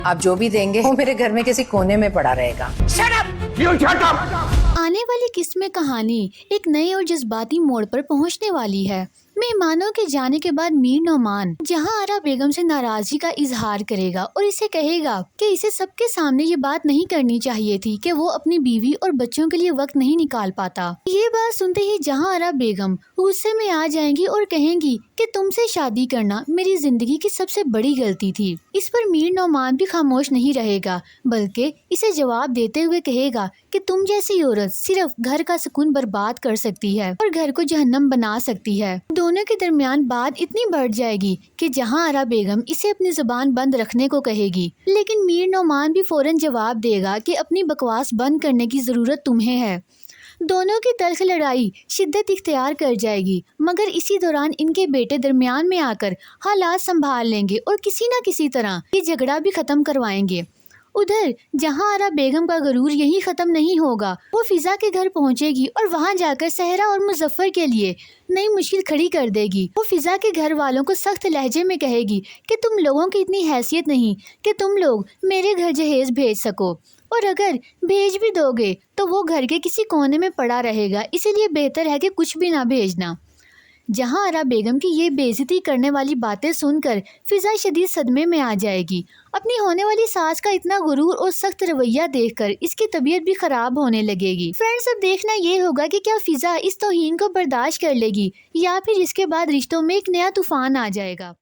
आप जो भी देंगे वो मेरे घर में किसी कोने में पड़ा रहेगा। आने वाली किस्त में कहानी एक नए और जज्बाती मोड़ पर पहुंचने वाली है। मेहमानों के जाने के बाद मीर नौमान जहां आरा बेगम से नाराजगी का इजहार करेगा और इसे कहेगा कि इसे सबके सामने ये बात नहीं करनी चाहिए थी कि वो अपनी बीवी और बच्चों के लिए वक्त नहीं निकाल पाता। ये बात सुनते ही जहां आरा बेगम गुस्से में आ जाएंगी और कहेंगी कि तुमसे शादी करना मेरी जिंदगी की सबसे बड़ी गलती थी। इस पर मीर नौमान भी खामोश नहीं रहेगा, बल्कि इसे जवाब देते हुए कहेगा कि तुम जैसी औरत सिर्फ घर का सुकून बर्बाद कर सकती है और घर को जहन्नम बना सकती है। दोनों के दरमियान बात इतनी बढ़ जाएगी कि जहां आरा बेगम इसे अपनी जुबान बंद रखने को कहेगी, लेकिन मीर नौमान भी फौरन जवाब देगा कि अपनी बकवास बंद करने की जरूरत तुम्हें है। दोनों की तल्ख लड़ाई शिद्दत इख्तियार कर जाएगी, मगर इसी दौरान इनके बेटे दरमियान में आकर हालात संभाल लेंगे और किसी न किसी तरह ये झगड़ा भी खत्म करवाएंगे। उधर जहां आरा बेगम का गरूर यही खत्म नहीं होगा, वो फिजा के घर पहुंचेगी और वहां जाकर सहरा और मुजफ्फर के लिए नई मुश्किल खड़ी कर देगी। वो फिजा के घर वालों को सख्त लहजे में कहेगी कि तुम लोगों की इतनी हैसियत नहीं कि तुम लोग मेरे घर जहेज भेज सको, और अगर भेज भी दोगे तो वो घर के किसी कोने में पड़ा रहेगा, इसीलिए बेहतर है कि कुछ भी ना भेजना। जहां आरा बेगम की ये बेइज्जती करने वाली बातें सुनकर फिजा शदीद सदमे में आ जाएगी। अपनी होने वाली सास का इतना गुरूर और सख्त रवैया देखकर इसकी तबीयत भी खराब होने लगेगी। फ्रेंड्स, अब देखना ये होगा कि क्या फिजा इस तौहीन को बर्दाश्त कर लेगी या फिर इसके बाद रिश्तों में एक नया तूफान आ जाएगा।